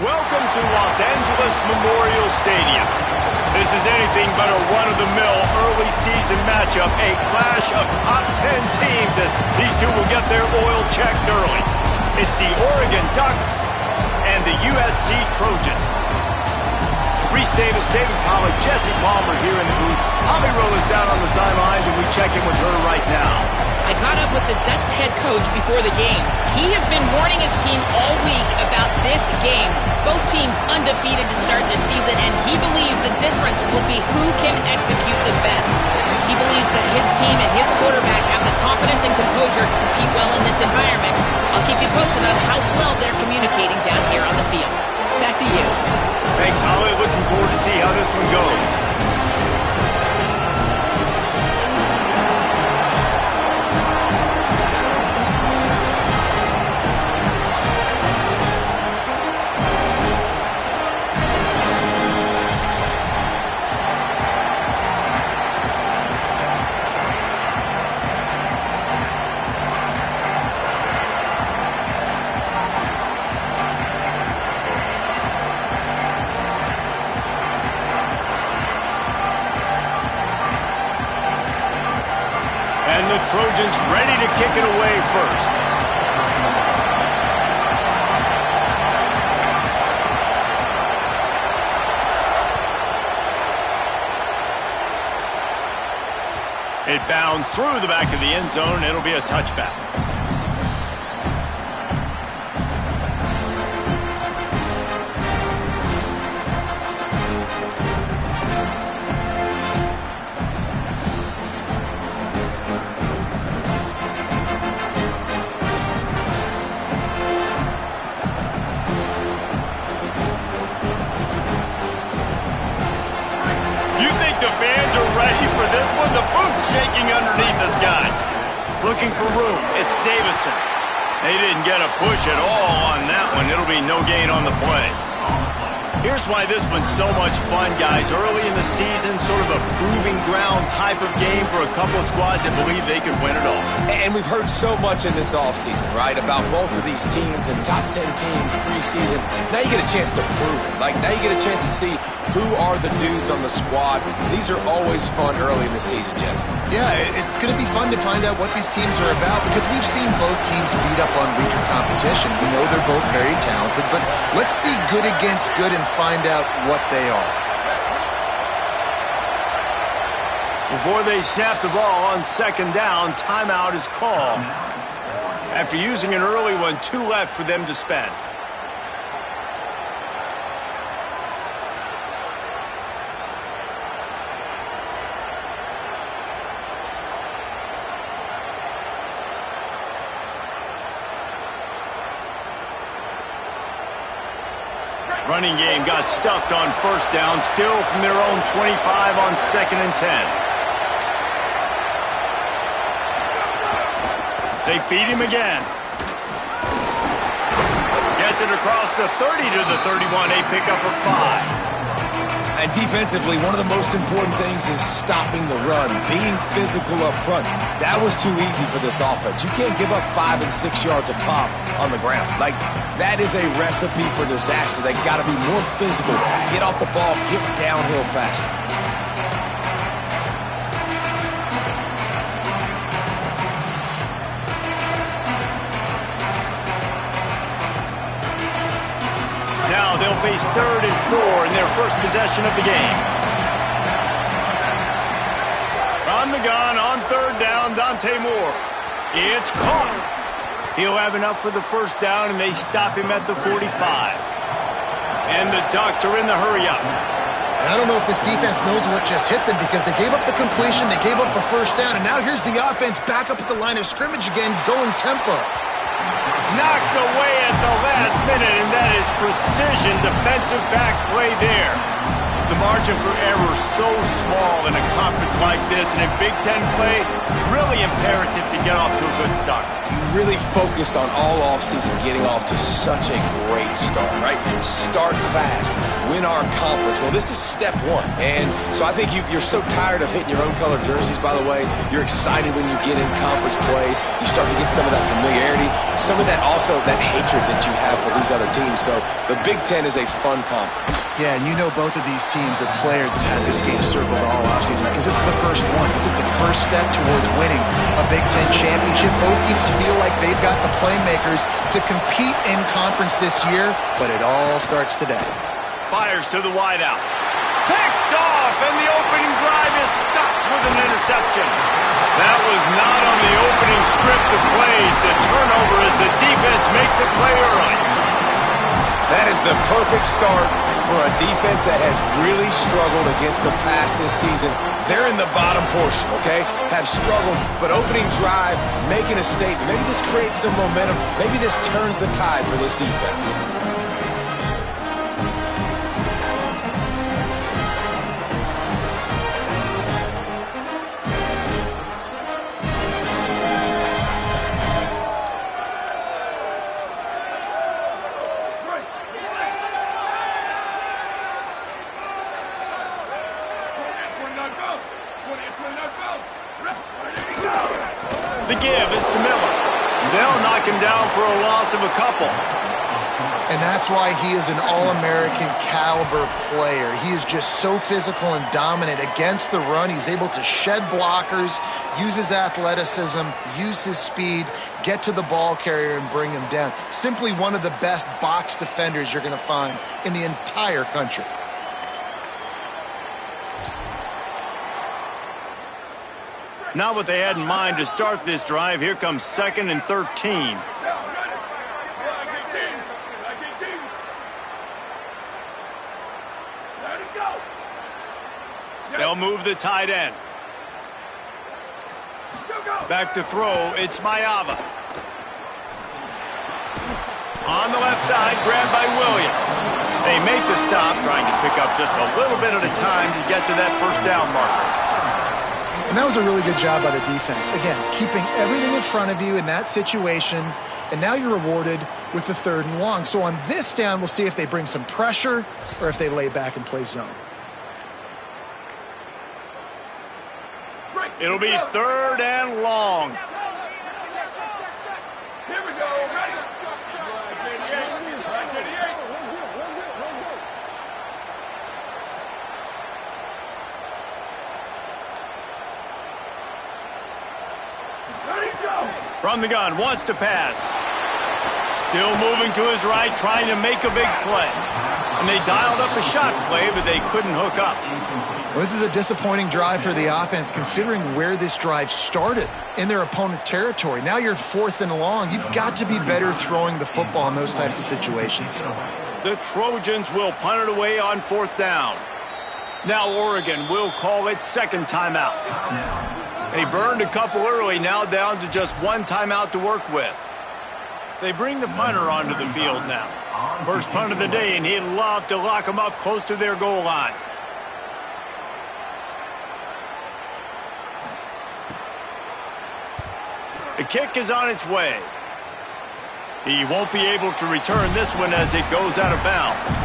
Welcome to Los Angeles Memorial Stadium. This is anything but a run-of-the-mill early season matchup, a clash of top 10 teams as these two will get their oil checked early. It's the Oregon Ducks and the USC Trojans. Reese Davis, David Pollack, Jesse Palmer here in the booth. Holly Rowe is down on the sidelines, and we check in with her right now. I caught up with the Ducks head coach before the game. He has been warning his team all week about this game. Both teams undefeated to start this season, and he believes the difference will be who can execute the best. He believes that his team and his quarterback have the confidence and composure to compete well in this environment. I'll keep you posted on how well they're communicating down here on the field. Back to you. Thanks, Holly. Looking forward to see how this one goes. And the Trojans ready to kick it away first. It bounds through the back of the end zone. It'll be a touchback. The fans are ready for this one. The booth's shaking underneath us, guys. Looking for room. It's Davison. They didn't get a push at all on that one. It'll be no gain on the play. Here's why this one's so much fun, guys. Early in the season, sort of a proving ground type of game for a couple of squads that believe they could win it all. And we've heard so much in this offseason, right, about both of these teams and top 10 teams preseason. Now you get a chance to prove it. Like, now you get a chance to see who are the dudes on the squad. These are always fun early in the season, Jesse. Yeah, it's going to be fun to find out what these teams are about because we've seen both teams beat up on weaker competition. We know they're both very talented, but let's see good against good and find out what they are. Before they snap the ball on second down, timeout is called. After using an early one, 2 left for them to spend. Running game got stuffed on first down, still from their own 25 on second and 10. They feed him again. Gets it across the 30 to the 31, a pickup of 5. And defensively, one of the most important things is stopping the run, being physical up front. That was too easy for this offense. You can't give up 5 and 6 yards a pop on the ground. Like, that is a recipe for disaster. They got to be more physical, get off the ball, get downhill faster. Now they'll face 3rd and 4 in their first possession of the game. On the gun, on 3rd down, Dante Moore. It's caught. He'll have enough for the first down, and they stop him at the 45. And the Ducks are in the hurry-up. And I don't know if this defense knows what just hit them because they gave up the completion, they gave up a first down, and now here's the offense back up at the line of scrimmage again, going tempo. Knocked away at the last minute, and that is precision defensive back play there. The margin for error is so small in a conference like this, and in Big Ten play, really imperative to get off to a good start. You really focus on all offseason getting off to such a great start, right? Start fast, win our conference. Well, this is step one. And so I think you're so tired of hitting your own color jerseys, by the way. You're excited when you get in conference plays. You start to get some of that familiarity, some of that also, that hatred that you have for these other teams. So the Big Ten is a fun conference. Yeah, and you know both of these teams, their players have had this game circled all offseason because this is the first one. This is the first step towards winning a Big Ten championship. Both teams feel like they've got the playmakers to compete in conference this year, but it all starts today. Fires to the wideout. Picked off, and the opening drive is stopped with an interception. That was not on the opening script of plays. The turnover as the defense makes a play early. That is the perfect start for a defense that has really struggled against the pass this season. They're in the bottom portion, okay? Have struggled, but opening drive, making a statement. Maybe this creates some momentum. Maybe this turns the tide for this defense. The give is to Miller. They'll knock him down for a loss of a couple. And that's why he is an All-American caliber player. He is just so physical and dominant against the run. He's able to shed blockers, use his athleticism, use his speed, get to the ball carrier and bring him down. Simply one of the best box defenders you're going to find in the entire country. Not what they had in mind to start this drive. Here comes 2nd and 13. They'll move the tight end. Back to throw, it's Mayava. On the left side, grabbed by Williams. They make the stop, trying to pick up just a little bit at a time to get to that first down marker. And that was a really good job by the defense. Again, keeping everything in front of you in that situation, and now you're rewarded with the 3rd and long. So on this down, we'll see if they bring some pressure or if they lay back and play zone. It'll be 3rd and long. Here we go, ready? From the gun, wants to pass. Still moving to his right, trying to make a big play. And they dialed up a shot play, but they couldn't hook up. Well, this is a disappointing drive for the offense, considering where this drive started in their opponent territory. Now you're 4th and long. You've got to be better throwing the football in those types of situations. The Trojans will punt it away on 4th down. Now Oregon will call it 2nd timeout. They burned a couple early, now down to just 1 timeout to work with. They bring the punter onto the field now. First punt of the day, and he'd love to lock them up close to their goal line. The kick is on its way. He won't be able to return this one as it goes out of bounds.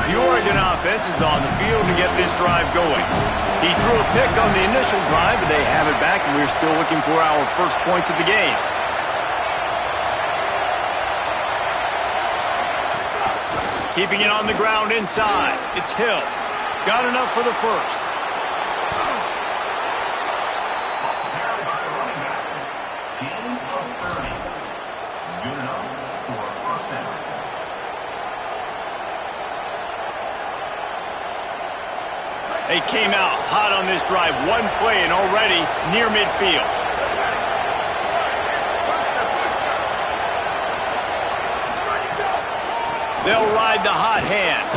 The Oregon offense is on the field to get this drive going. He threw a pick on the initial drive, but they have it back, and we're still looking for our first points of the game. Keeping it on the ground inside. It's Hill. Got enough for the first. They came out hot on this drive. 1 play and already near midfield. They'll ride the hot hand.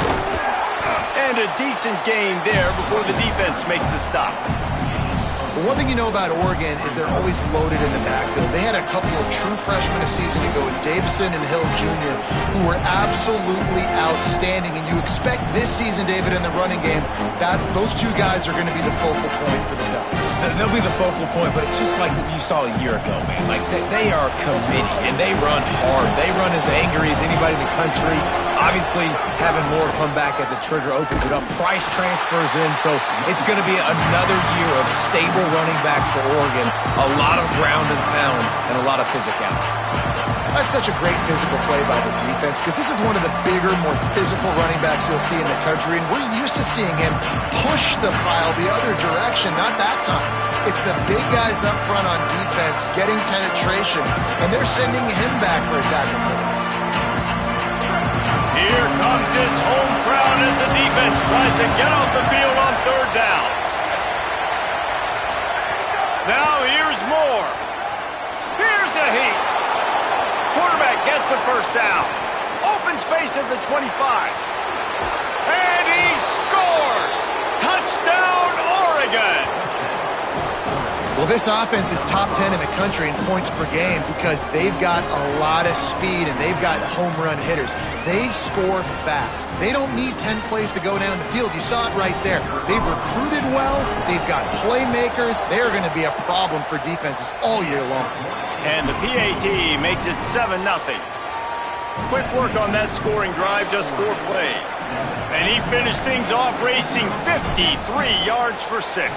and a decent gain there before the defense makes the stop. The one thing you know about Oregon is they're always loaded in the backfield. They had a couple of true freshmen a season ago in Davison and Hill Jr. who were absolutely outstanding. And you expect this season, David, in the running game, those two guys are going to be the focal point for the Ducks. They'll be the focal point, but it's just like you saw a year ago, man. Like, they are committed, and they run hard. They run as angry as anybody in the country. Obviously, having Moore come back at the trigger opens it up. Price transfers in, so it's going to be another year of stable running backs for Oregon. A lot of ground and pound and a lot of physicality. That's such a great physical play by the defense because this is one of the bigger, more physical running backs you'll see in the country, and we're used to seeing him push the pile the other direction, not that time. It's the big guys up front on defense getting penetration, and they're sending him back for a tackle for loss. Here comes his home crowd as the defense tries to get off the field on third down. Now here's Moore. Here's a heat. Quarterback gets a first down. Open space at the 25. And he scores! Touchdown, Oregon! Well, this offense is top 10 in the country in points per game because they've got a lot of speed and they've got home run hitters. They score fast. They don't need 10 plays to go down the field. You saw it right there. They've recruited well. They've got playmakers. They're going to be a problem for defenses all year long. And the PAT makes it 7-0. Quick work on that scoring drive, just 4 plays. And he finished things off racing 53 yards for 6.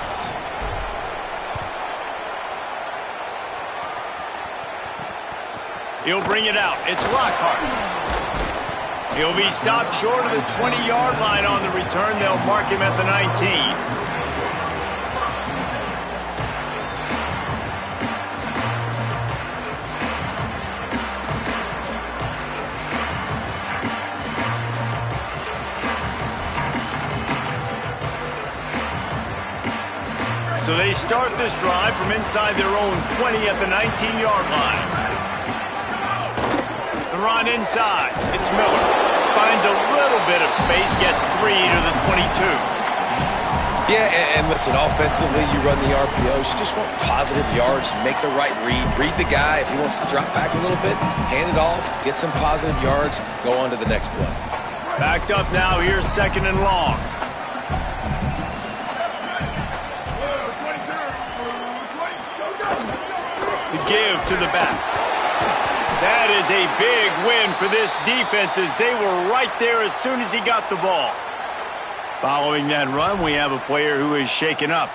He'll bring it out. It's Lockhart. He'll be stopped short of the 20-yard line on the return. They'll mark him at the 19. So they start this drive from inside their own 20 at the 19-yard line. The run inside. It's Miller. Finds a little bit of space, gets 3 to the 22. Yeah, and listen, offensively, you run the RPOs. You just want positive yards, make the right read the guy. If he wants to drop back a little bit, hand it off, get some positive yards, go on to the next play. Backed up now, here's 2nd and long. The give to the back. That is a big win for this defense as they were right there as soon as he got the ball. Following that run, we have a player who is shaken up.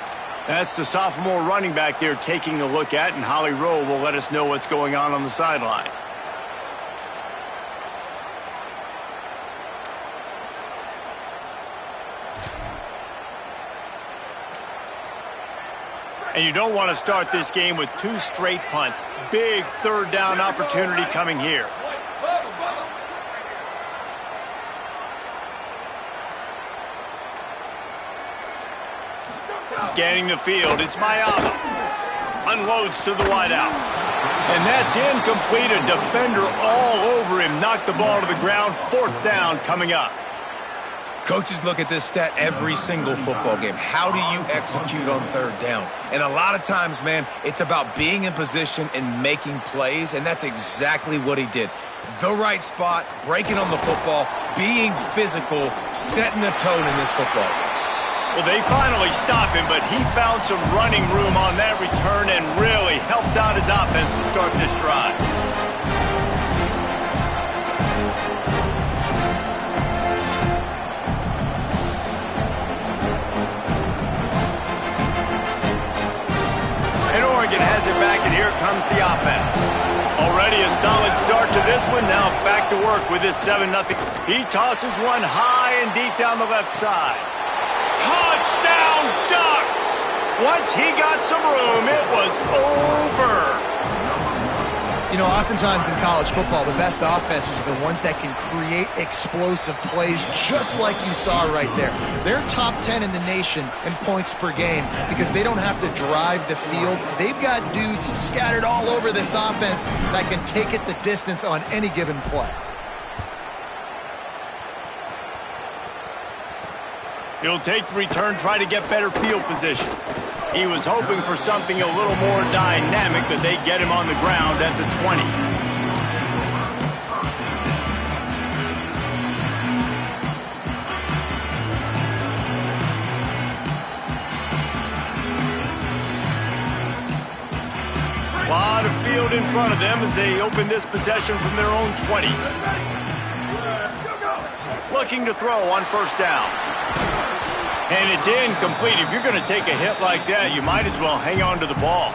That's the sophomore running back they're taking a look at, and Holly Rowe will let us know what's going on the sideline. And you don't want to start this game with 2 straight punts. Big 3rd down opportunity coming here. Scanning the field, it's Mayama. Unloads to the wideout. And that's incomplete. A defender all over him. Knocked the ball to the ground. 4th down coming up. Coaches look at this stat every single football game. How do you execute on 3rd down? And a lot of times, man, it's about being in position and making plays, and that's exactly what he did. The right spot, breaking on the football, being physical, setting the tone in this football game. Well, they finally stop him, but he found some running room on that return and really helps out his offense to start this drive. Oregon has it back, and here comes the offense. Already a solid start to this one. Now back to work with this 7-0. He tosses one high and deep down the left side. Touchdown, Ducks! Once he got some room, it was over. You know, oftentimes in college football, the best offenses are the ones that can create explosive plays just like you saw right there. They're top 10 in the nation in points per game because they don't have to drive the field. They've got dudes scattered all over this offense that can take it the distance on any given play. He'll take the return, try to get better field position. He was hoping for something a little more dynamic, but they get him on the ground at the 20. A lot of field in front of them as they open this possession from their own 20. Looking to throw on first down. And it's incomplete. If you're going to take a hit like that, you might as well hang on to the ball.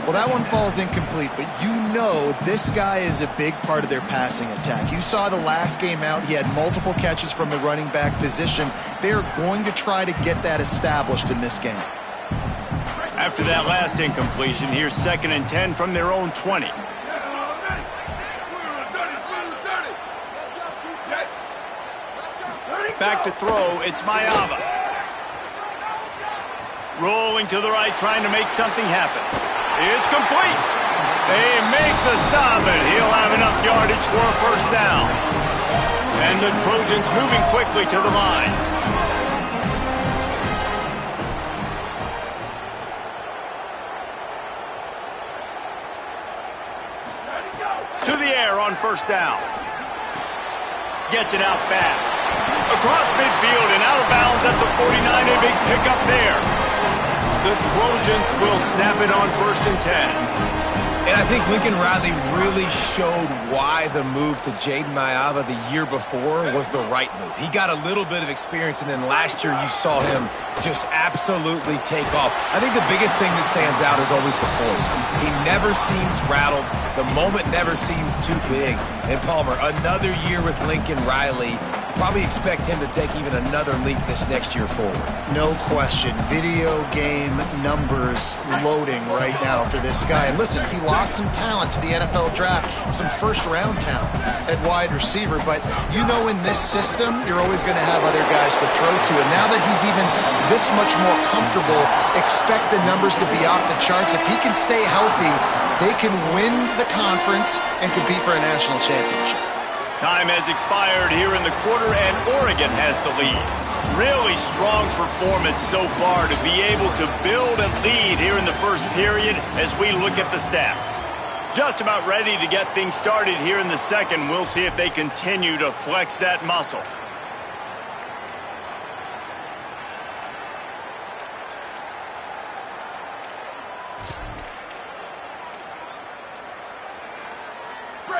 Well, that one falls incomplete, but you know this guy is a big part of their passing attack. You saw the last game out. He had multiple catches from the running back position. They're going to try to get that established in this game. After that last incompletion, here's 2nd and 10 from their own 20. Back to throw, it's Maiava. Rolling to the right, trying to make something happen. It's complete. They make the stop, and he'll have enough yardage for a first down. And the Trojans moving quickly to the line. To the air on first down. Gets it out fast. Across midfield and out of bounds at the 49. A big pickup there. The Trojans will snap it on 1st and 10. And I think Lincoln Riley really showed why the move to Jaden Maiava the year before was the right move. He got a little bit of experience, and then last year you saw him just absolutely take off. I think the biggest thing that stands out is always the poise. He never seems rattled. The moment never seems too big. And Palmer, another year with Lincoln Riley. Probably expect him to take even another leap this next year forward. No question. Video game numbers loading right now for this guy. And listen, he lost some talent to the NFL draft, some first-round talent at wide receiver. But you know in this system, you're always going to have other guys to throw to. And now that he's even this much more comfortable, expect the numbers to be off the charts. If he can stay healthy, they can win the conference and compete for a national championship. Time has expired here in the quarter, and Oregon has the lead. Really strong performance so far to be able to build a lead here in the first period as we look at the stats. Just about ready to get things started here in the second. We'll see if they continue to flex that muscle.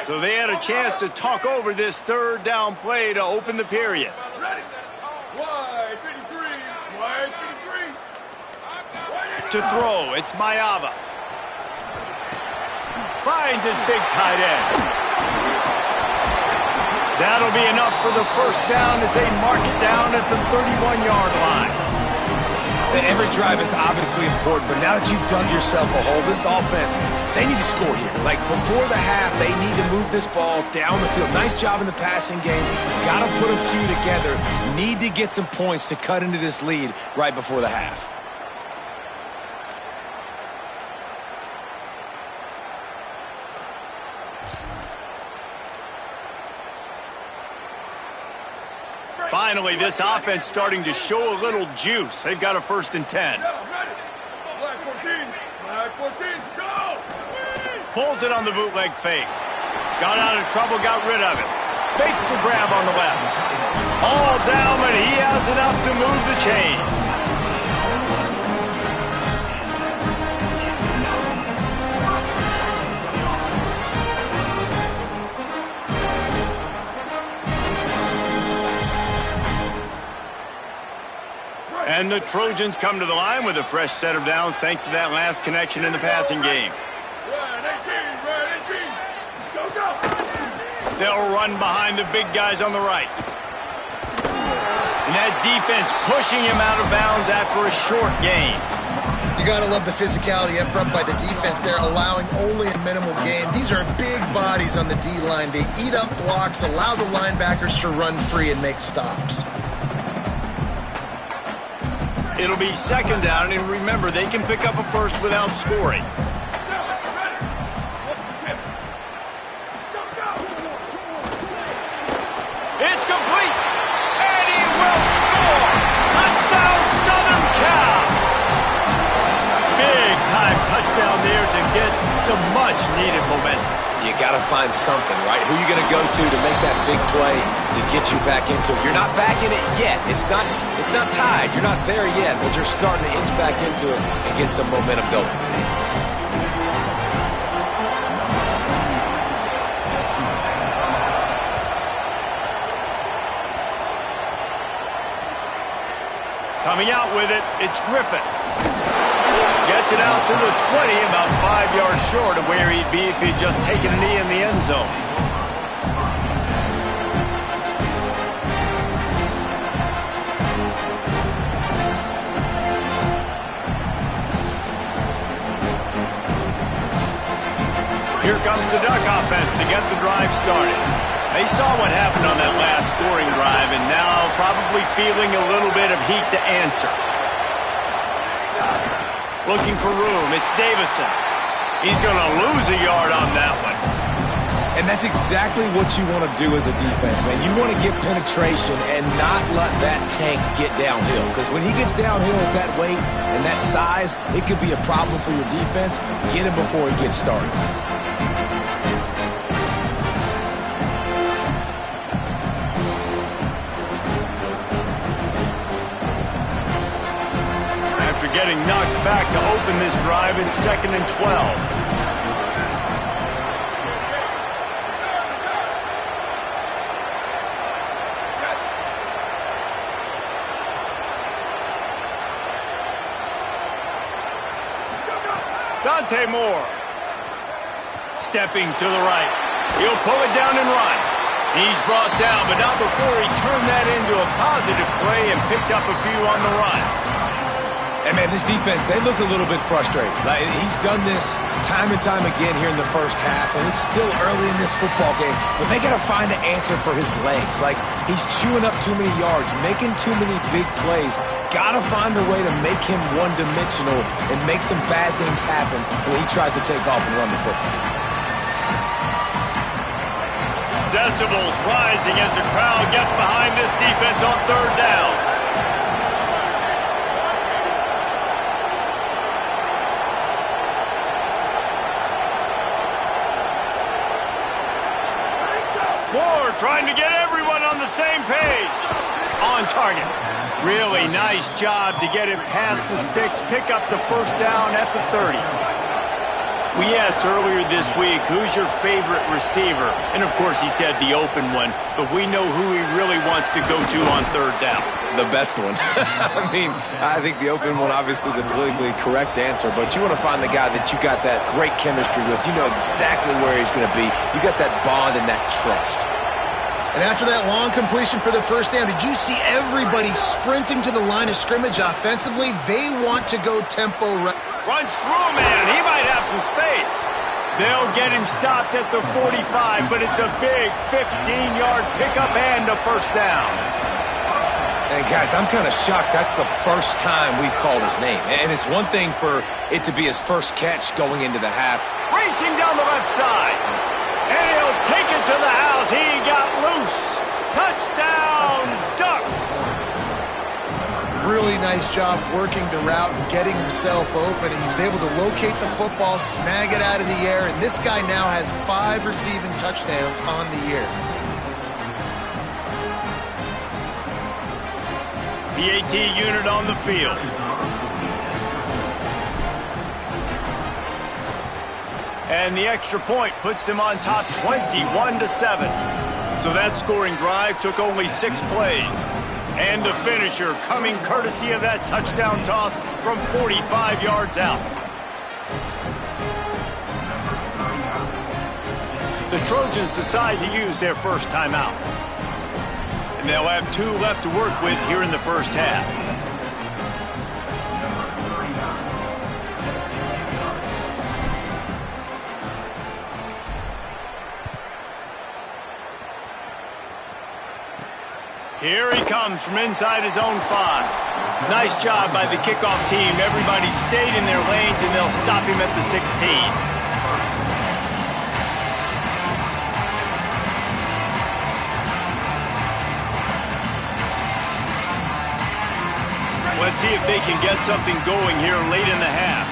So they had a chance to talk over this 3rd down play to open the period. To throw, it's Maiava. Finds his big tight end. That'll be enough for the first down as they mark it down at the 31-yard line. Every drive is obviously important, but now that you've dug yourself a hole, this offense, they need to score here. Like before the half, they need to move this ball down the field. Nice job in the passing game. Got to put a few together. Need to get some points to cut into this lead right before the half. Finally, this offense starting to show a little juice. They've got a 1st and 10. Pulls it on the bootleg fake. Got out of trouble, got rid of it. Fakes the grab on the left. All down, but he has enough to move the chains. And the Trojans come to the line with a fresh set of downs thanks to that last connection in the passing game. They'll run behind the big guys on the right. And that defense pushing him out of bounds after a short gain. You got to love the physicality up front by the defense. They're allowing only a minimal gain. These are big bodies on the D-line. They eat up blocks, allow the linebackers to run free and make stops. It'll be 2nd down, and remember, they can pick up a first without scoring. It's complete, and he will score! some much-needed momentum. You got to find something, right? Who are you going to go to make that big play to get you back into it? You're not back in it yet. It's not tied. You're not there yet, but you're starting to inch back into it and get some momentum going. Coming out with it, it's Griffin. Gets it out to the 20, about 5 yards short of where he'd be if he'd just taken a knee in the end zone. Here comes the Duck offense to get the drive started. They saw what happened on that last scoring drive and now probably feeling a little bit of heat to answer. Looking for room, it's Davison. He's going to lose a yard on that one. And that's exactly what you want to do as a defense, man. You want to get penetration and not let that tank get downhill. Because when he gets downhill with that weight and that size, it could be a problem for your defense. Get him before he gets started. Getting knocked back to open this drive in 2nd and 12. Dante Moore. Stepping to the right. He'll pull it down and run. He's brought down, but not before he turned that into a positive play and picked up a few on the run. And, man, this defense, they look a little bit frustrated. Like, he's done this time and time again here in the first half, and it's still early in this football game. But they got to find an answer for his legs. Like, he's chewing up too many yards, making too many big plays. Got to find a way to make him one-dimensional and make some bad things happen when he tries to take off and run the football. Decibels rising as the crowd gets behind this defense on 3rd down. Moore trying to get everyone on the same page. On target. Really nice job to get it past the sticks, pick up the first down at the 30. We asked earlier this week, who's your favorite receiver? And, of course, he said the open one, but we know who he really wants to go to on 3rd down. The best one. I mean, I think the open one, obviously the politically correct answer, but you want to find the guy that you got that great chemistry with. You know exactly where he's going to be. You got that bond and that trust. And after that long completion for the first down, did you see everybody sprinting to the line of scrimmage offensively? They want to go tempo right. Runs through, man. He might have some space. They'll get him stopped at the 45, but it's a big 15-yard pickup and a first down. And, guys, I'm kind of shocked that's the first time we've called his name. And it's one thing for it to be his first catch going into the half. Racing down the left side. And he'll take it to the house. He got loose. Touchdown, Ducks. Really nice job working the route and getting himself open. And he was able to locate the football, snag it out of the air. And this guy now has 5 receiving touchdowns on the year. The AT unit on the field. And the extra point puts them on top 21-7. So that scoring drive took only 6 plays. And the finisher coming courtesy of that touchdown toss from 45 yards out. The Trojans decide to use their first timeout. And they'll have 2 left to work with here in the first half. Here he comes from inside his own 5. Nice job by the kickoff team. Everybody stayed in their lanes, and they'll stop him at the 16. Let's see if they can get something going here late in the half.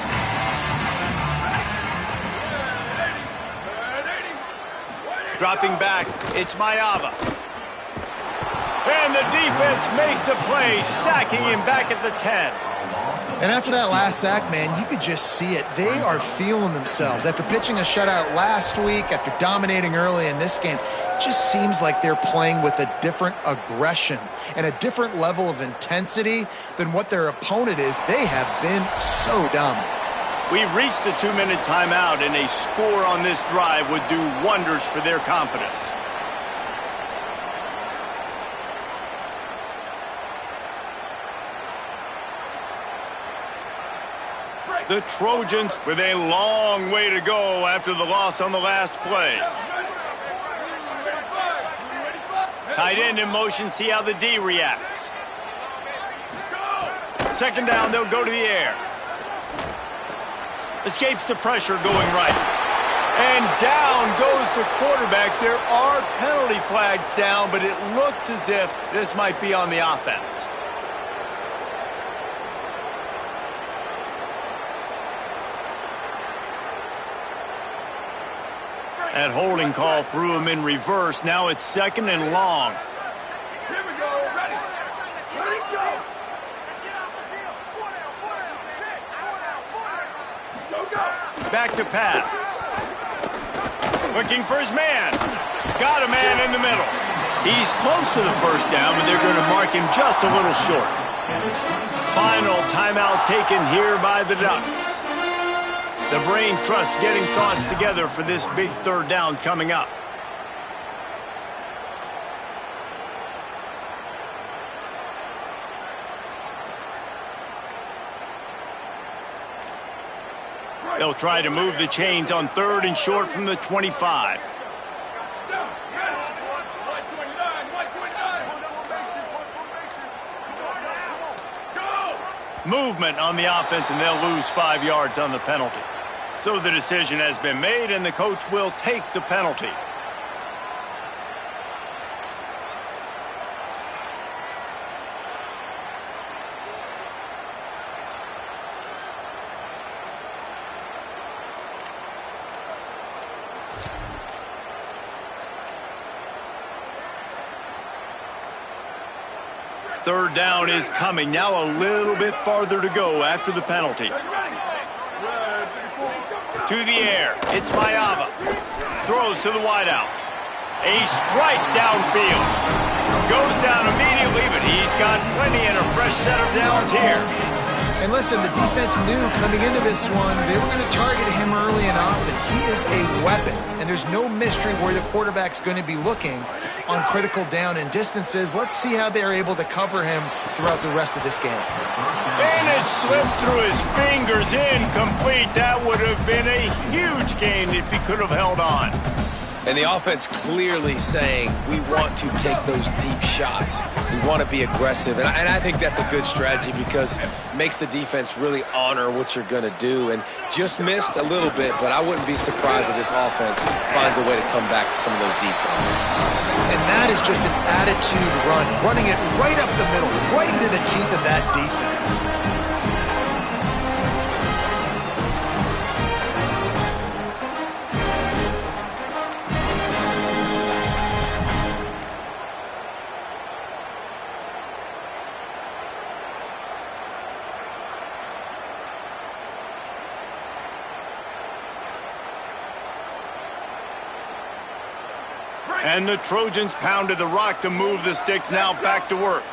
Dropping back, it's Mayava. And the defense makes a play, sacking him back at the 10. And after that last sack, man, you could just see it. They are feeling themselves. After pitching a shutout last week, after dominating early in this game, it just seems like they're playing with a different aggression and a different level of intensity than what their opponent is. They have been so dominant. We've reached the 2-minute timeout, and a score on this drive would do wonders for their confidence. The Trojans with a long way to go after the loss on the last play. Tight end in motion, see how the D reacts. Second down, they'll go to the air. Escapes the pressure going right. And down goes the quarterback. There are penalty flags down, but it looks as if this might be on the offense. That holding call threw him in reverse. Now it's second and long. Here we go. Ready? Ready, go. Let's get off the field. 4 down, 4 down. Check. 4 down, 4 down. Go, go. Back to pass. Looking for his man. Got a man in the middle. He's close to the first down, but they're going to mark him just a little short. Final timeout taken here by the Ducks. The brain trust getting thoughts together for this big third down coming up. They'll try to move the chains on third and short from the 25. Movement on the offense, and they'll lose 5 yards on the penalty. So the decision has been made, and the coach will take the penalty. Third down is coming. Now a little bit farther to go after the penalty. To the air. It's Mayava. Throws to the wideout. A strike downfield. Goes down immediately, but he's got plenty and a fresh set of downs here. And listen, the defense knew coming into this one, they were going to target him early and often. He is a weapon, and there's no mystery where the quarterback's going to be looking on critical down and distances. Let's see how they're able to cover him throughout the rest of this game. And it slips through his fingers, incomplete. That would have been a huge gain if he could have held on. And the offense clearly saying, we want to take those deep shots. We want to be aggressive. And I think that's a good strategy because it makes the defense really honor what you're going to do. And just missed a little bit, but I wouldn't be surprised if this offense finds a way to come back to some of those deep ones. And that is just an attitude run, running it right up the middle, right into the teeth of that defense. And the Trojans pounded the rock to move the sticks. Now back to work.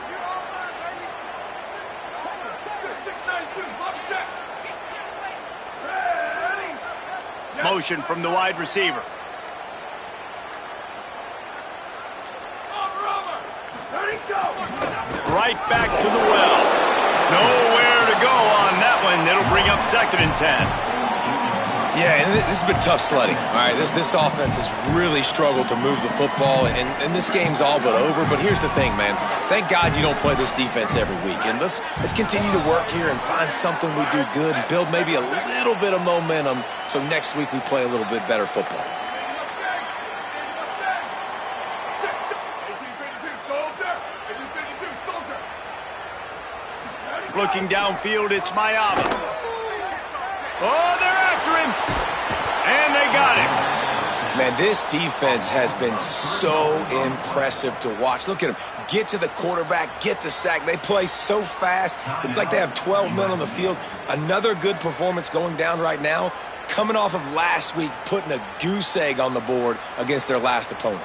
Motion from the wide receiver. Right back to the well. Nowhere to go on that one. It'll bring up second and 10. Yeah, and this has been tough sledding. All right, this offense has really struggled to move the football, and this game's all but over. But here's the thing, man. Thank God you don't play this defense every week. And let's continue to work here and find something we do good and build maybe a little bit of momentum so next week we play a little bit better football. Looking downfield, it's Mayava. Oh, they're after him. And they got him. Man, this defense has been so impressive to watch. Look at them. Get to the quarterback, get the sack. They play so fast. It's like they have 12 men on the field. Another good performance going down right now, coming off of last week, putting a goose egg on the board against their last opponent.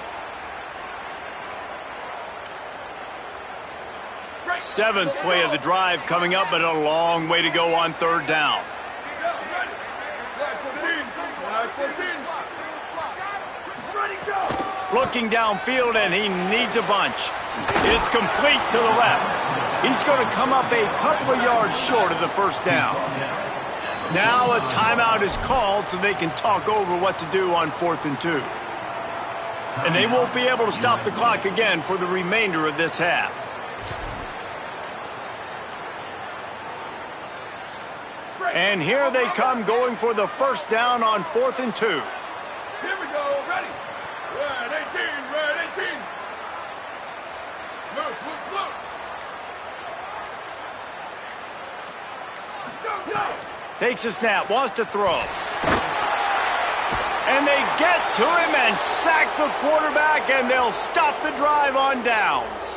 Seventh play of the drive coming up, but a long way to go on third down. Looking downfield, and he needs a bunch. It's complete to the left. He's going to come up a couple of yards short of the first down. Now a timeout is called so they can talk over what to do on 4th and 2. And they won't be able to stop the clock again for the remainder of this half. And here they come, going for the first down on 4th and 2. Here we go, ready. Red 18, red 18. Look. Go. Takes a snap, wants to throw. And they get to him and sack the quarterback, and they'll stop the drive on downs.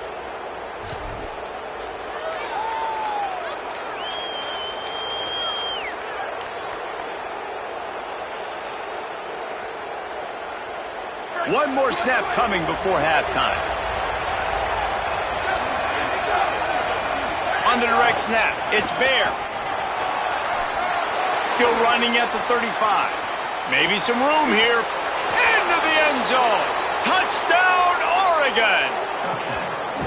One more snap coming before halftime. On the direct snap, it's Bear. Still running at the 35. Maybe some room here. Into the end zone. Touchdown, Oregon.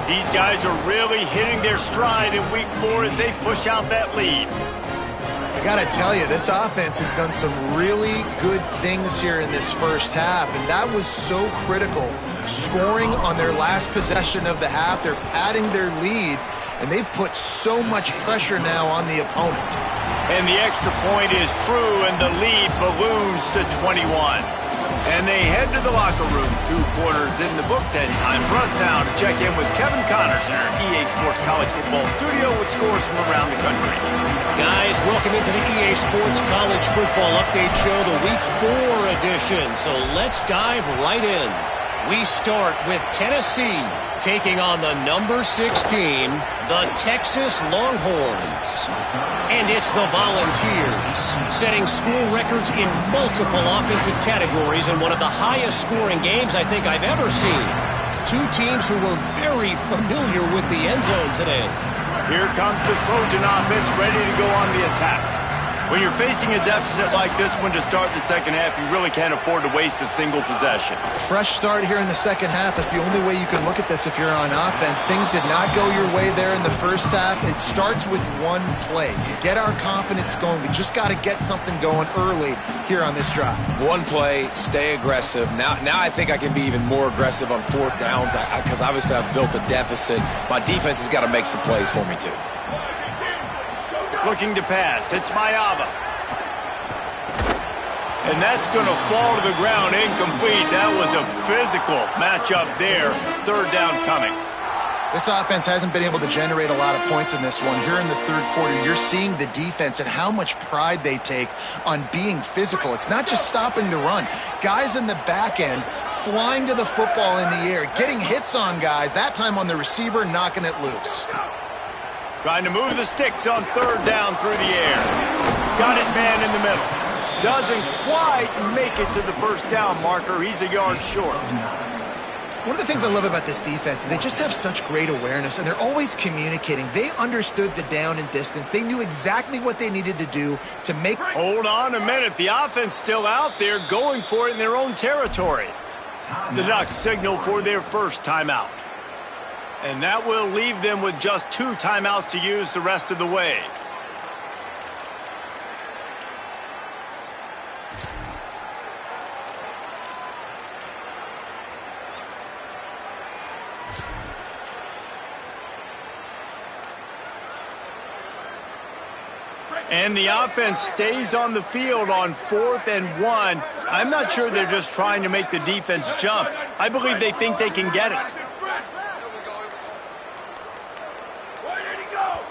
These guys are really hitting their stride in week 4 as they push out that lead. I got to tell you, this offense has done some really good things here in this first half, and that was so critical. Scoring on their last possession of the half, they're padding their lead, and they've put so much pressure now on the opponent. And the extra point is true, and the lead balloons to 21. And they head to the locker room, 2 quarters in the books, and time for us now to check in with Kevin Connors in our EA Sports College Football studio with scores from around the country. Guys, welcome into the EA Sports College Football Update Show, the Week 4 edition. So let's dive right in. We start with Tennessee taking on the number 6 team, the Texas Longhorns. And it's the Volunteers, setting school records in multiple offensive categories in one of the highest scoring games I think I've ever seen. 2 teams who were very familiar with the end zone today. Here comes the Trojan offense ready to go on the attack. When you're facing a deficit like this one to start the second half, you really can't afford to waste a single possession. Fresh start here in the second half. That's the only way you can look at this if you're on offense. Things did not go your way there in the first half. It starts with one play. To get our confidence going, we just got to get something going early here on this drive. One play, stay aggressive. Now I think I can be even more aggressive on 4th downs because obviously I've built a deficit. My defense has got to make some plays for me too. Looking to pass. It's Mayava. And that's going to fall to the ground incomplete. That was a physical matchup there. 3rd down coming. This offense hasn't been able to generate a lot of points in this one. Here in the 3rd quarter, you're seeing the defense and how much pride they take on being physical. It's not just stopping the run. Guys in the back end flying to the football in the air, getting hits on guys, that time on the receiver, knocking it loose. Trying to move the sticks on 3rd down through the air. Got his man in the middle. Doesn't quite make it to the first down marker. He's a yard short. One of the things I love about this defense is they just have such great awareness, and they're always communicating. They understood the down and distance. They knew exactly what they needed to do to make... Hold on a minute. The offense still out there going for it in their own territory. The Ducks signal for their first timeout. And that will leave them with just 2 timeouts to use the rest of the way. And the offense stays on the field on 4th and 1. I'm not sure they're just trying to make the defense jump. I believe they think they can get it.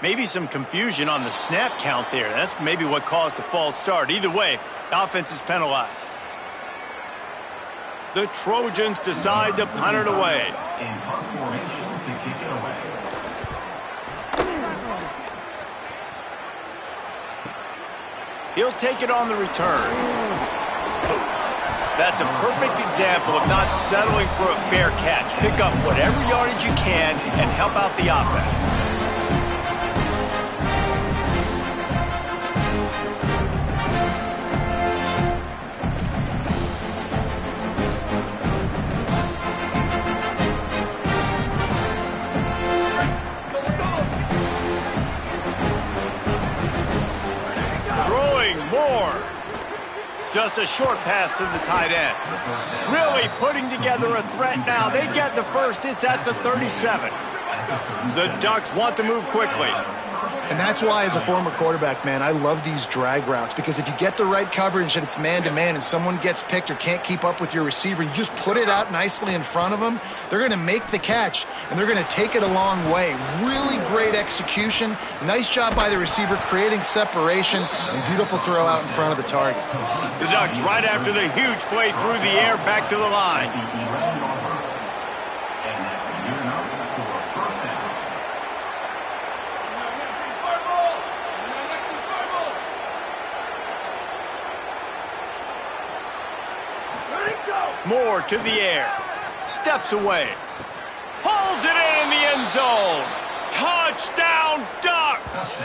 Maybe some confusion on the snap count there. That's maybe what caused the false start. Either way, offense is penalized. The Trojans decide to punt it away. In punt formation to kick it away. He'll take it on the return. That's a perfect example of not settling for a fair catch. Pick up whatever yardage you can and help out the offense. Just a short pass to the tight end. Really putting together a threat now. They get the first. It's at the 37. The Ducks want to move quickly. And that's why, as a former quarterback, man, I love these drag routes, because if you get the right coverage and it's man-to-man and someone gets picked or can't keep up with your receiver, you just put it out nicely in front of them, they're going to make the catch, and they're going to take it a long way. Really great execution. Nice job by the receiver creating separation, and beautiful throw out in front of the target. The Ducks, right after the huge play through the air, back to the line. Moore to the air. Steps away. Pulls it in the end zone. Touchdown, Ducks!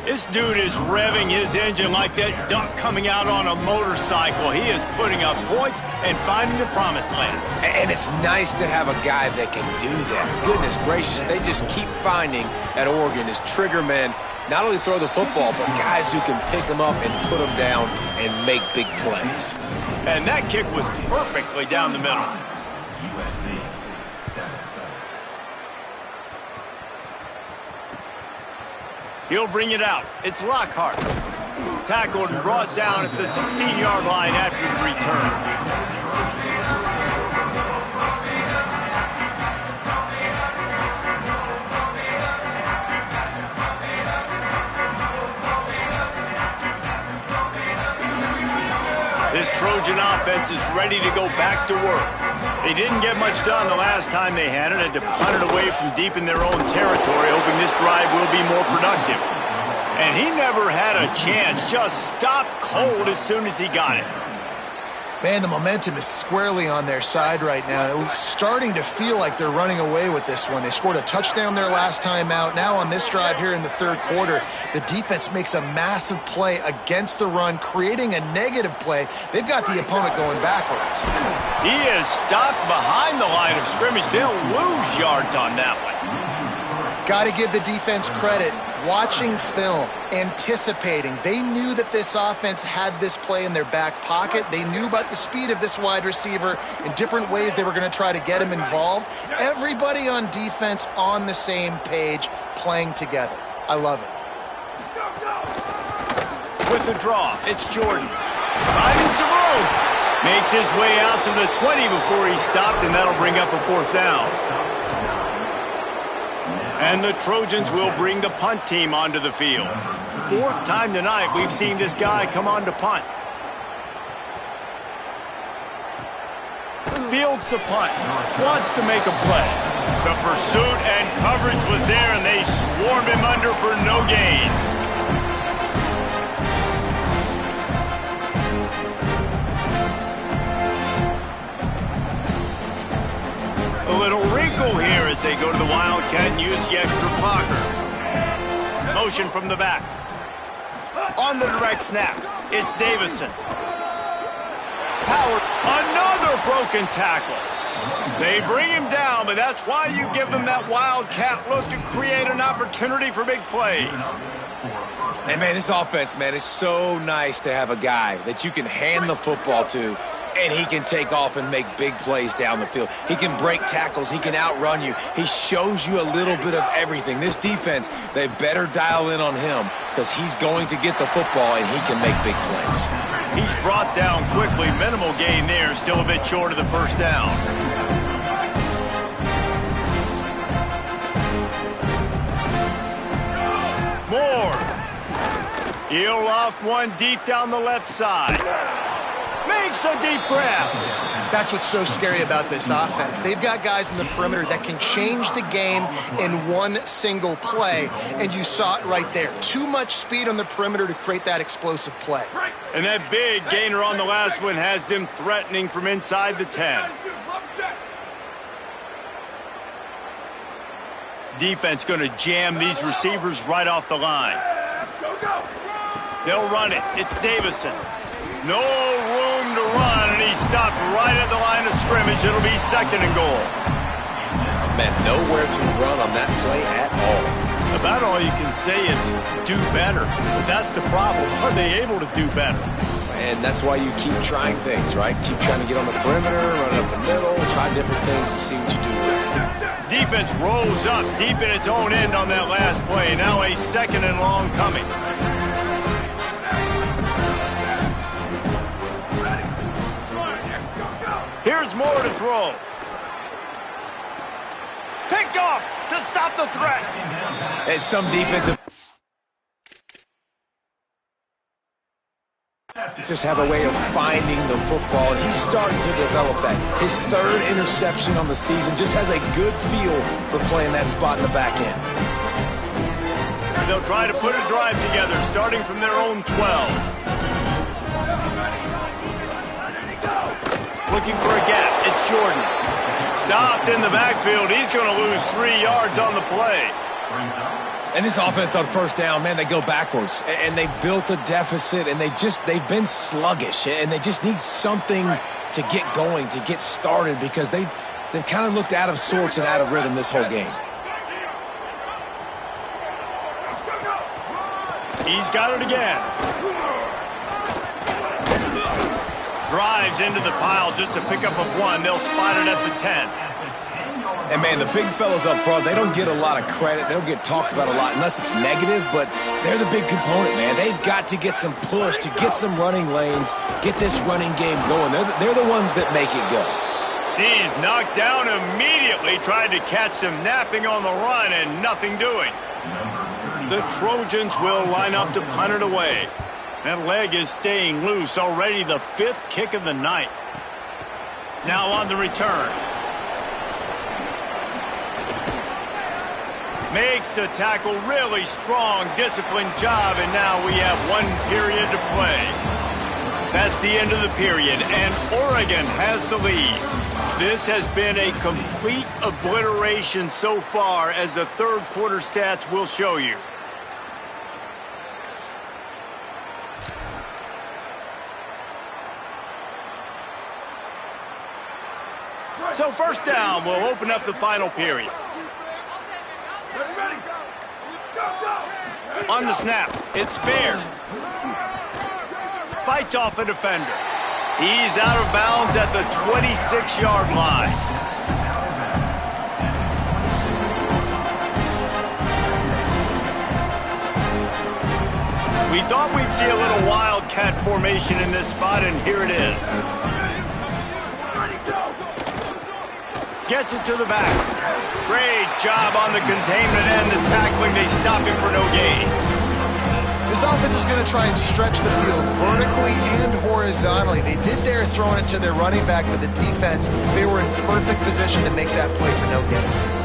This dude is revving his engine like that duck coming out on a motorcycle. He is putting up points and finding the promised land. And it's nice to have a guy that can do that. Goodness gracious, they just keep finding at Oregon is trigger men. Not only throw the football, but guys who can pick them up and put them down and make big plays. And that kick was perfectly down the middle. USC, 7. He'll bring it out. It's Lockhart. Tackled and brought down at the 16-yard line after the return. This Trojan offense is ready to go back to work. They didn't get much done the last time they had to punt it away from deep in their own territory, hoping this drive will be more productive. And he never had a chance, just stopped cold as soon as he got it. Man, the momentum is squarely on their side right now. It's starting to feel like they're running away with this one. They scored a touchdown their last time out. Now on this drive here in the third quarter, the defense makes a massive play against the run, creating a negative play. They've got the opponent going backwards. He is stopped behind the line of scrimmage. They'll lose yards on that one. Got to give the defense credit. Watching film, anticipating. They knew that this offense had this play in their back pocket. They knew about the speed of this wide receiver in different ways they were going to try to get him involved. Everybody on defense on the same page, playing together. I love it. With the draw, it's Jordan. Finding some room. Makes his way out to the 20 before he stopped, and that'll bring up a fourth down. And the Trojans will bring the punt team onto the field. Fourth time tonight we've seen this guy come on to punt. Fields the punt. Wants to make a play. The pursuit and coverage was there, and they swarm him under for no gain. A little wrinkle here as they go to the Wildcat and use the extra blocker. Motion from the back. On the direct snap, it's Davison. Power, another broken tackle. They bring him down, but that's why you give them that Wildcat look to create an opportunity for big plays. And, man, this offense, man, is so nice to have a guy that you can hand the football to, and he can take off and make big plays down the field. He can break tackles. He can outrun you. He shows you a little bit of everything. This defense, they better dial in on him because he's going to get the football, and he can make big plays. He's brought down quickly. Minimal gain there. Still a bit short of the first down. Moore. He'll loft one deep down the left side. makes a deep grab. That's what's so scary about this offense. They've got guys in the perimeter that can change the game in one single play, and you saw it right there. Too much speed on the perimeter to create that explosive play. And that big gainer on the last one has them threatening from inside the 10. Defense going to jam these receivers right off the line. They'll run it. It's Davison. No room to run, and he's stopped right at the line of scrimmage. It'll be 2nd and goal. Man, nowhere to run on that play at all. About all you can say is do better. But that's the problem. Are they able to do better? And that's why you keep trying things, right? Keep trying to get on the perimeter, run up the middle, try different things to see what you do. Defense rolls up deep in its own end on that last play. Now a 2nd and long coming. Here's Moore to throw. Picked off to stop the threat. And some defensive just have a way of finding the football, and he's starting to develop that. His 3rd interception on the season, just has a good feel for playing that spot in the back end. They'll try to put a drive together, starting from their own 12. Looking for a gap. It's Jordan. Stopped in the backfield. He's going to lose 3 yards on the play. And this offense on 1st down, man, they go backwards. And they built a deficit, and they've been sluggish. And they just need something to get going, to get started, because they've kind of looked out of sorts and out of rhythm this whole game. He's got it again. Drives into the pile just to pick up a 1. They'll spot it at the 10. And, man, the big fellas up front, they don't get a lot of credit. They don't get talked about a lot unless it's negative, but they're the big component, man. They've got to get some push, to get some running lanes, get this running game going. They're the ones that make it go. He's knocked down immediately, tried to catch them napping on the run and nothing doing. The Trojans will line up to punt it away. That leg is staying loose, already the 5th kick of the night. Now on the return. Makes the tackle, really strong, disciplined job, and now we have 1 period to play. That's the end of the period, and Oregon has the lead. This has been a complete obliteration so far, as the 3rd quarter stats will show you. So 1st down will open up the final period. On the snap, it's Baird. Fights off a defender. He's out of bounds at the 26-yard line. We thought we'd see a little wildcat formation in this spot, and here it is. Gets it to the back. Great job on the containment and the tackling. They stop him for no gain. This offense is going to try and stretch the field vertically and horizontally. They did their throwing it to their running back, but the defense, they were in perfect position to make that play for no gain.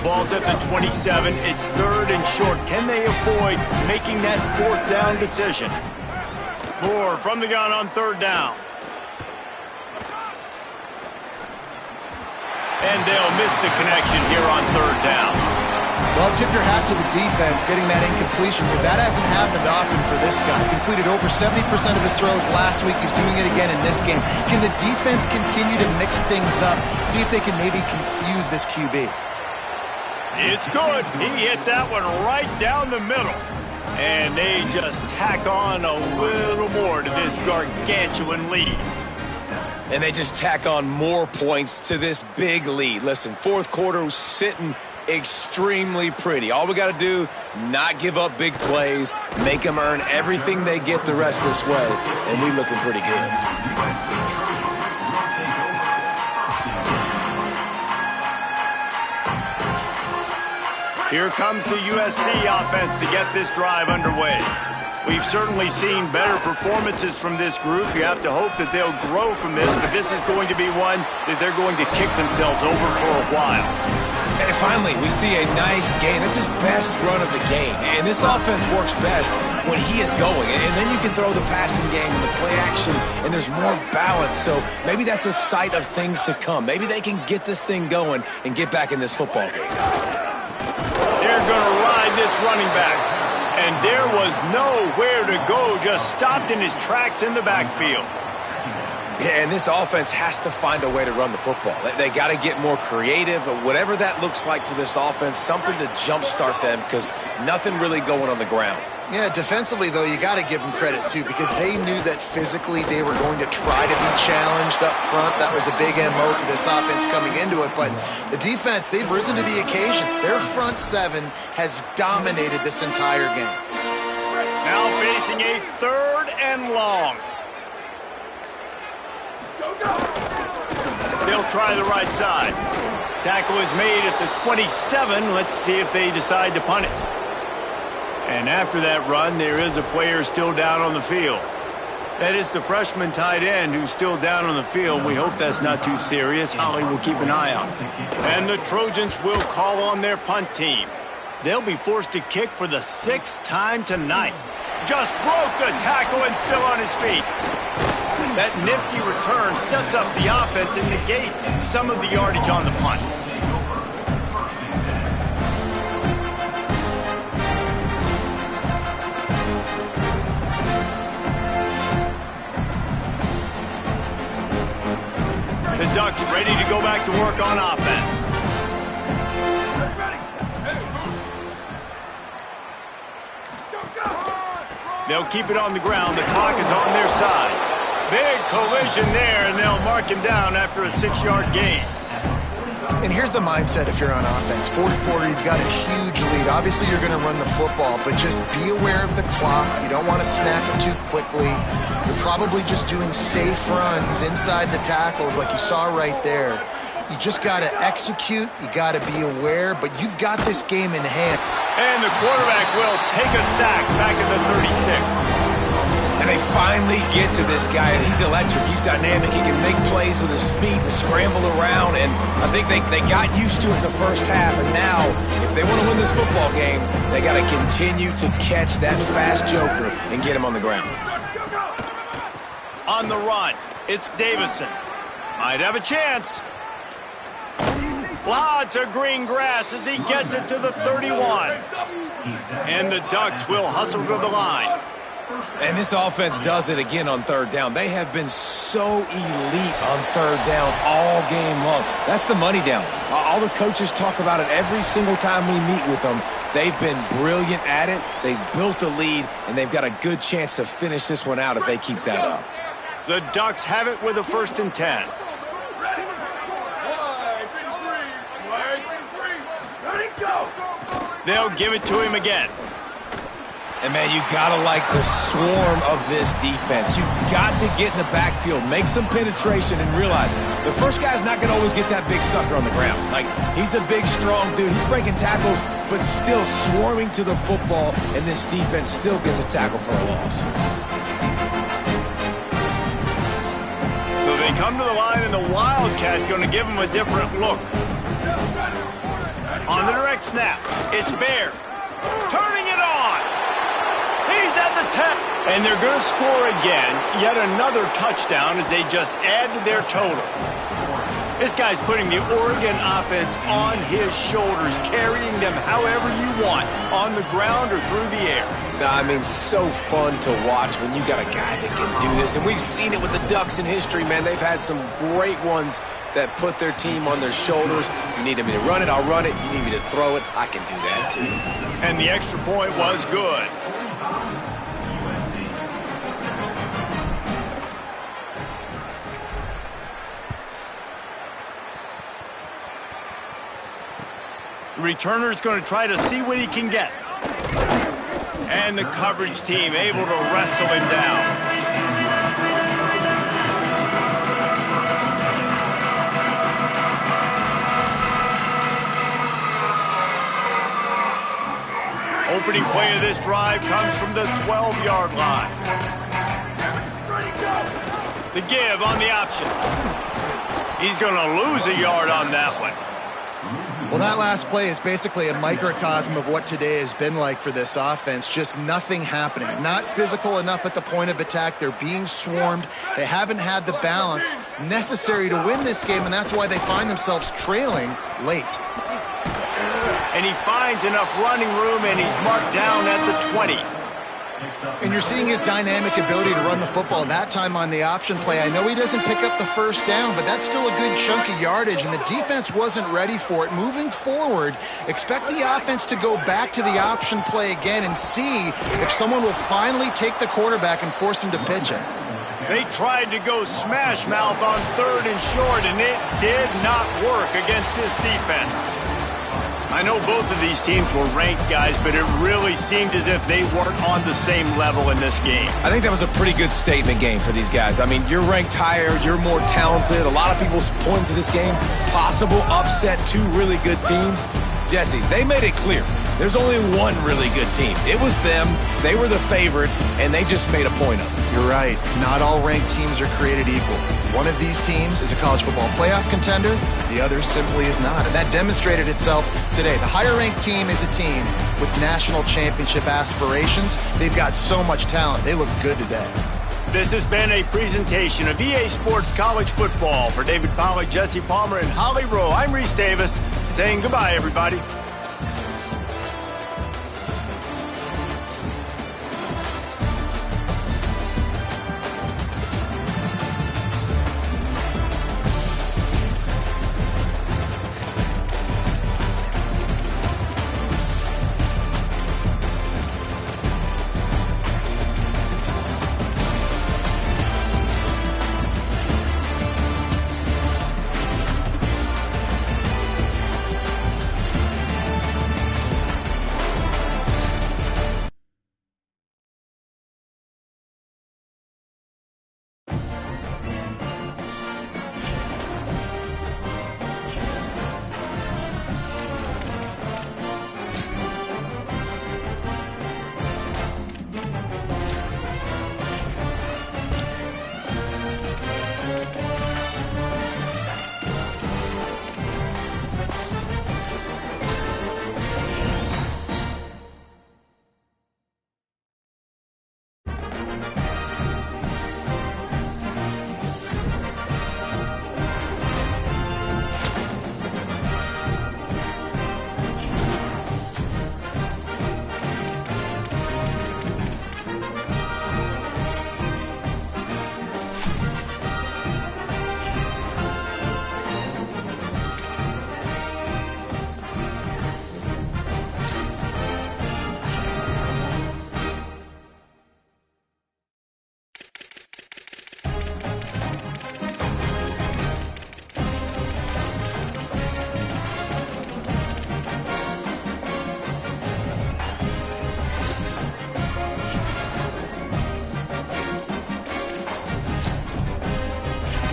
Ball's at the 27. It's 3rd and short. Can they avoid making that 4th down decision? Moore from the gun on 3rd down. And they'll miss the connection here on 3rd down. Well, tip your hat to the defense getting that incompletion, because that hasn't happened often for this guy. Completed over 70% of his throws last week. He's doing it again in this game. Can the defense continue to mix things up, see if they can maybe confuse this QB? It's good. He hit that one right down the middle. And they just tack on a little more to this gargantuan lead. And they just tack on more points to this big lead. Listen, 4th quarter was sitting extremely pretty. All we got to do, not give up big plays, make them earn everything they get the rest of this way, and we looking pretty good. Here comes the USC offense to get this drive underway. We've certainly seen better performances from this group. You have to hope that they'll grow from this, but this is going to be one that they're going to kick themselves over for a while. And finally, we see a nice gain. That's his best run of the game. And this offense works best when he is going. And then you can throw the passing game and the play action, and there's more balance. So maybe that's a sight of things to come. Maybe they can get this thing going and get back in this football game. They're going to ride this running back. And there was nowhere to go, just stopped in his tracks in the backfield. Yeah, and this offense has to find a way to run the football. They got to get more creative, but whatever that looks like for this offense, something to jumpstart them because nothing really going on the ground. Yeah, defensively, though, you got to give them credit, too, because they knew that physically they were going to try to be challenged up front. That was a big MO for this offense coming into it. But the defense, they've risen to the occasion. Their front seven has dominated this entire game. Now facing a 3rd and long. They'll try the right side. Tackle is made at the 27. Let's see if they decide to punt it. And after that run, there is a player still down on the field. That is the freshman tight end who's still down on the field. We hope that's not too serious. Holly will keep an eye on. And the Trojans will call on their punt team. They'll be forced to kick for the 6th time tonight. Just broke the tackle and still on his feet. That nifty return sets up the offense and negates some of the yardage on the punt. The Ducks ready to go back to work on offense. They'll keep it on the ground. The clock is on their side. Big collision there, and they'll mark him down after a 6-yard gain. And here's the mindset if you're on offense. 4th quarter, you've got a huge lead. Obviously, you're going to run the football, but just be aware of the clock. You don't want to snap it too quickly. You're probably just doing safe runs inside the tackles like you saw right there. You just got to execute. You got to be aware, but you've got this game in hand. And the quarterback will take a sack back at the 36. And they finally get to this guy, and he's electric. He's dynamic. He can make plays with his feet and scramble around. And I think they got used to it in the first half. And now, if they want to win this football game, they got to continue to catch that fast joker and get him on the ground. On the run, it's Davison. Might have a chance. Lots of green grass as he gets it to the 31. And the Ducks will hustle to the line. And this offense does it again on 3rd down. They have been so elite on 3rd down all game long. That's the money down. All the coaches talk about it every single time we meet with them. They've been brilliant at it. They've built a lead, and they've got a good chance to finish this one out if they keep that up. The Ducks have it with a 1st and 10. They'll give it to him again. And, man, you got to like the swarm of this defense. You've got to get in the backfield, make some penetration, and realize the first guy's not going to always get that big sucker on the ground. Like, he's a big, strong dude. He's breaking tackles, but still swarming to the football, and this defense still gets a tackle for a loss. So they come to the line, and the Wildcat going to give him a different look. On the direct snap, it's Bear. Turning it on. He's at the 10. And they're going to score again. Yet another touchdown as they just add to their total. This guy's putting the Oregon offense on his shoulders, carrying them however you want, on the ground or through the air. I mean, so fun to watch when you got a guy that can do this. And we've seen it with the Ducks in history, man. They've had some great ones that put their team on their shoulders. You need me to run it, I'll run it. You need me to throw it, I can do that too. And the extra point was good. The returner's going to try to see what he can get. And the coverage team able to wrestle him down. Opening play of this drive comes from the 12-yard line. Ready, go. The give on the option. He's going to lose a yard on that one. Well, that last play is basically a microcosm of what today has been like for this offense. Just nothing happening. Not physical enough at the point of attack. They're being swarmed. They haven't had the balance necessary to win this game, and that's why they find themselves trailing late. And he finds enough running room, and he's marked down at the 20. And you're seeing his dynamic ability to run the football, that time on the option play. I know he doesn't pick up the first down, but that's still a good chunk of yardage, and the defense wasn't ready for it. Moving forward, expect the offense to go back to the option play again and see if someone will finally take the quarterback and force him to pitch it. They tried to go smash mouth on 3rd and short, and it did not work against this defense. I know both of these teams were ranked, guys, but it really seemed as if they weren't on the same level in this game. I think that was a pretty good statement game for these guys. I mean, you're ranked higher, you're more talented. A lot of people point to this game, possible upset, 2 really good teams. Jesse, they made it clear. There's only one really good team. It was them. They were the favorite, and they just made a point of it. You're right. Not all ranked teams are created equal. One of these teams is a college football playoff contender. The other simply is not. And that demonstrated itself today. The higher-ranked team is a team with national championship aspirations. They've got so much talent. They look good today. This has been a presentation of EA Sports College Football. For David Pollack, Jesse Palmer, and Holly Rowe, I'm Reese Davis saying goodbye, everybody.